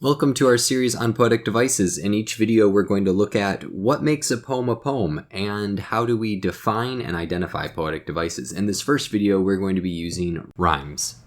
Welcome to our series on poetic devices. In each video, we're going to look at what makes a poem, and how do we define and identify poetic devices. In this first video, we're going to be using rhymes.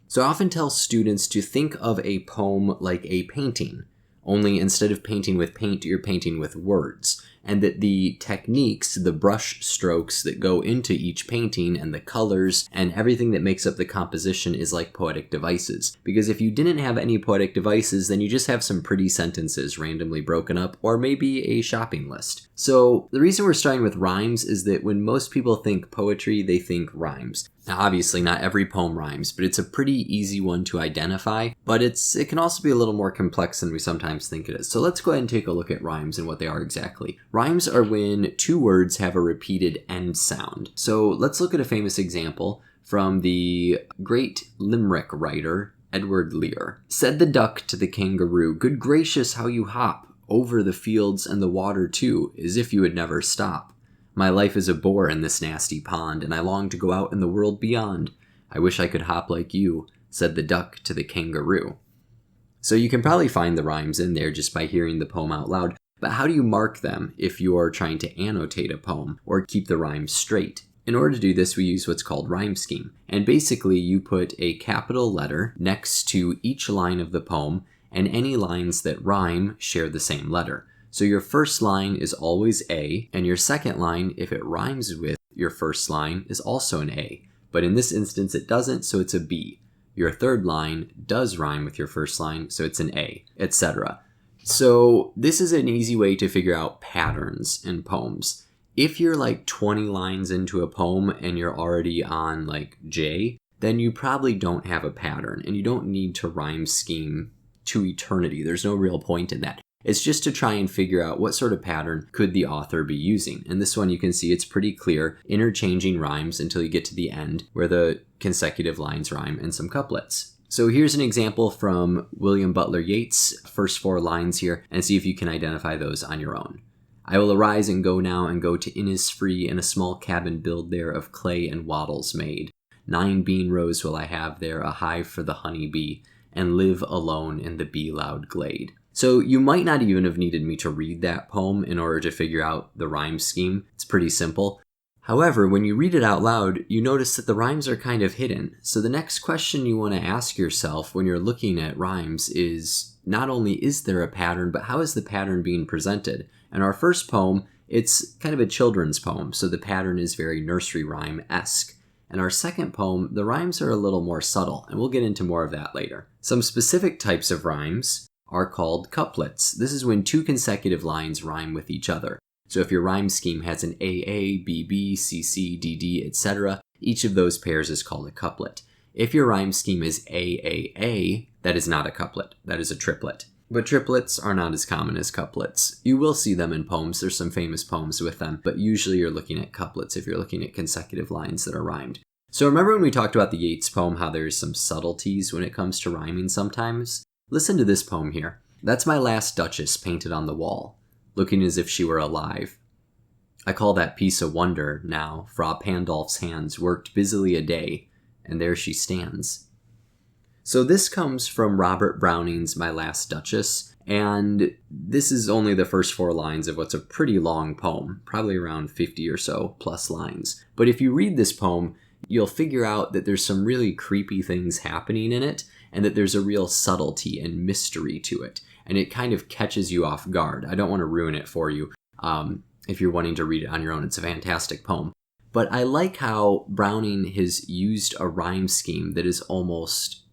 So I often tell students to think of a poem like a painting. Only instead of painting with paint, you're painting with words. And that the techniques, the brush strokes that go into each painting and the colors and everything that makes up the composition is like poetic devices. Because if you didn't have any poetic devices, then you just have some pretty sentences randomly broken up, or maybe a shopping list. So the reason we're starting with rhymes is that when most people think poetry, they think rhymes. Now, obviously, not every poem rhymes, but it's a pretty easy one to identify, but it can also be a little more complex than we sometimes think it is. So let's go ahead and take a look at rhymes and what they are exactly. Rhymes are when two words have a repeated end sound. So let's look at a famous example from the great limerick writer, Edgar Lear. Said the duck to the kangaroo, "Good gracious, how you hop over the fields and the water too, as if you would never stop. My life is a bore in this nasty pond, and I long to go out in the world beyond. I wish I could hop like you," said the duck to the kangaroo. So you can probably find the rhymes in there just by hearing the poem out loud, but how do you mark them if you're trying to annotate a poem or keep the rhymes straight? In order to do this, we use what's called rhyme scheme. And basically, you put a capital letter next to each line of the poem, and any lines that rhyme share the same letter. So your first line is always A, and your second line, if it rhymes with your first line, is also an A. But in this instance, it doesn't, so it's a B. Your third line does rhyme with your first line, so it's an A, etc. So this is an easy way to figure out patterns in poems. If you're like 20 lines into a poem and you're already on like J, then you probably don't have a pattern, and you don't need to rhyme scheme to eternity. There's no real point in that. It's just to try and figure out what sort of pattern could the author be using. And this one you can see it's pretty clear, interchanging rhymes until you get to the end where the consecutive lines rhyme and some couplets. So here's an example from William Butler Yeats' first 4 lines here, and see if you can identify those on your own. "I will arise and go now and go to Innisfree, and a small cabin build there of clay and wattles made. 9 bean rows will I have there, a hive for the honey bee, and live alone in the bee-loud glade." So you might not even have needed me to read that poem in order to figure out the rhyme scheme. It's pretty simple. However, when you read it out loud, you notice that the rhymes are kind of hidden. So the next question you want to ask yourself when you're looking at rhymes is, not only is there a pattern, but how is the pattern being presented? And our first poem, it's kind of a children's poem, so the pattern is very nursery rhyme-esque. And our second poem, the rhymes are a little more subtle, and we'll get into more of that later. Some specific types of rhymes are called couplets. This is when 2 consecutive lines rhyme with each other. So if your rhyme scheme has an AA, BB, CC, DD, etc., each of those pairs is called a couplet. If your rhyme scheme is AAA, that is not a couplet, that is a triplet. But triplets are not as common as couplets. You will see them in poems, there's some famous poems with them, but usually you're looking at couplets if you're looking at consecutive lines that are rhymed. So remember when we talked about the Yeats poem, how there's some subtleties when it comes to rhyming sometimes? Listen to this poem here. "That's my last duchess painted on the wall, looking as if she were alive. I call that piece a wonder now, Fra Pandolf's hands worked busily a day, and there she stands." So this comes from Robert Browning's My Last Duchess, and this is only the first 4 lines of what's a pretty long poem, probably around 50 or so plus lines. But if you read this poem, you'll figure out that there's some really creepy things happening in it, and that there's a real subtlety and mystery to it, and it kind of catches you off guard. I don't want to ruin it for you. If you're wanting to read it on your own, it's a fantastic poem. But I like how Browning has used a rhyme scheme that is almost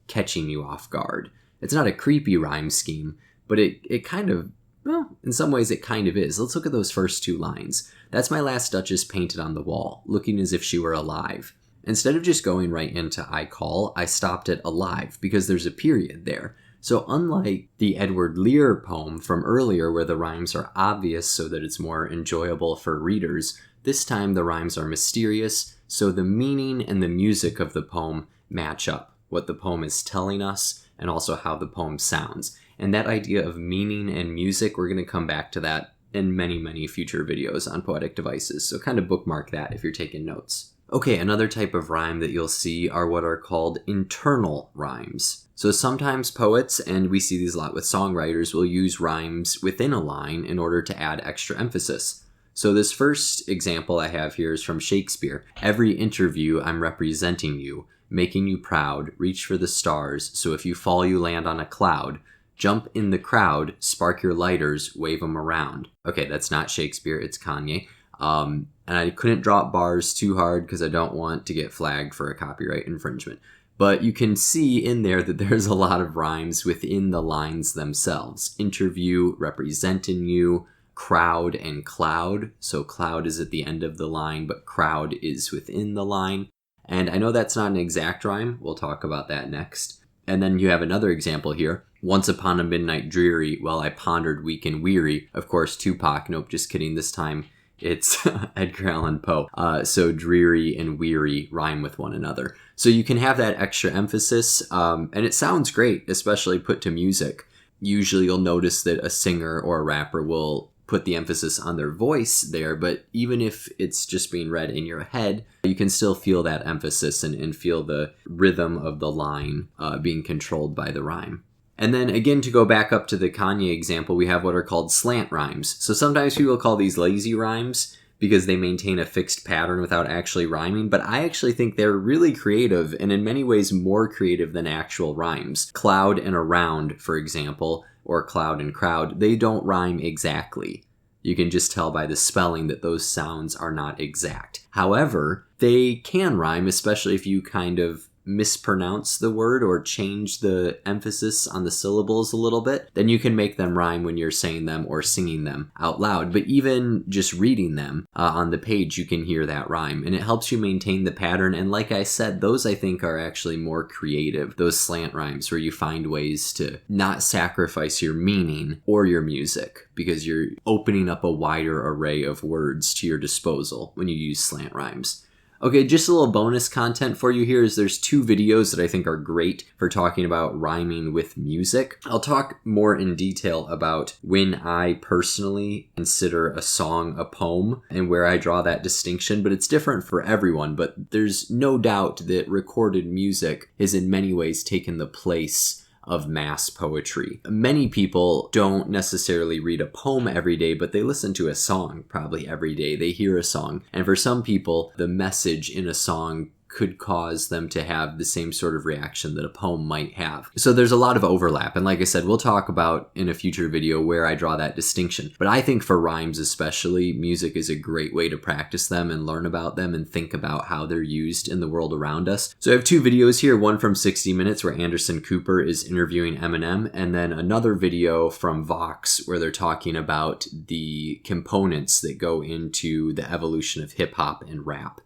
catching you off guard. It's not a creepy rhyme scheme, but it kind of, well, in some ways it kind of is. Let's look at those first 2 lines. "That's my last duchess painted on the wall, looking as if she were alive." Instead of just going right into I call, I stopped at alive because there's a period there. So unlike the Edgar Lear poem from earlier where the rhymes are obvious so that it's more enjoyable for readers, this time the rhymes are mysterious, so the meaning and the music of the poem match up, what the poem is telling us and also how the poem sounds. And that idea of meaning and music, we're going to come back to that in many, many future videos on Poetic Devices. So kind of bookmark that if you're taking notes. Okay, another type of rhyme that you'll see are what are called internal rhymes. So sometimes poets, and we see these a lot with songwriters, will use rhymes within a line in order to add extra emphasis. So this first example I have here is from Shakespeare. Every interview I'm representing you, making you proud, reach for the stars, so if you fall you land on a cloud. Jump in the crowd, spark your lighters, wave them around. Okay, that's not Shakespeare, it's Kanye. And I couldn't drop bars too hard because I don't want to get flagged for a copyright infringement. But you can see in there that there's a lot of rhymes within the lines themselves. Interview, representing you, crowd, and cloud. So cloud is at the end of the line, but crowd is within the line. And I know that's not an exact rhyme. We'll talk about that next. And then you have another example here. Once upon a midnight dreary, while I pondered weak and weary. Of course, Tupac. Nope, just kidding. This time it's Edgar Allen Poe. So dreary and weary rhyme with one another. So you can have that extra emphasis, and it sounds great, especially put to music. Usually you'll notice that a singer or a rapper will put the emphasis on their voice there, but even if it's just being read in your head, you can still feel that emphasis and feel the rhythm of the line being controlled by the rhyme. And then again, to go back up to the Kanye example, we have what are called slant rhymes. So sometimes people call these lazy rhymes because they maintain a fixed pattern without actually rhyming, but I actually think they're really creative and in many ways more creative than actual rhymes. Cloud and around, for example, or cloud and crowd, they don't rhyme exactly. You can just tell by the spelling that those sounds are not exact. However, they can rhyme, especially if you kind of mispronounce the word or change the emphasis on the syllables a little bit, then you can make them rhyme when you're saying them or singing them out loud. But even just reading them on the page, you can hear that rhyme, and it helps you maintain the pattern. And like I said, those I think are actually more creative, those slant rhymes where you find ways to not sacrifice your meaning or your music because you're opening up a wider array of words to your disposal when you use slant rhymes. Okay, just a little bonus content for you here is there's 2 videos that I think are great for talking about rhyming with music. I'll talk more in detail about when I personally consider a song a poem and where I draw that distinction, but it's different for everyone. But there's no doubt that recorded music has in many ways taken the place of mass poetry. Many people don't necessarily read a poem every day, but they listen to a song probably every day. They hear a song. And for some people, the message in a song could cause them to have the same sort of reaction that a poem might have. So there's a lot of overlap. And like I said, we'll talk about in a future video where I draw that distinction. But I think for rhymes especially, music is a great way to practice them and learn about them and think about how they're used in the world around us. So I have 2 videos here, one from 60 Minutes where Anderson Cooper is interviewing Eminem, and then another video from Vox where they're talking about the components that go into the evolution of hip hop and rap.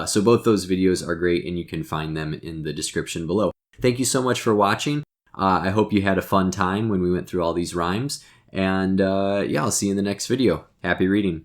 So both those videos are great, and you can find them in the description below. Thank you so much for watching. I hope you had a fun time when we went through all these rhymes. And yeah, I'll see you in the next video. Happy reading.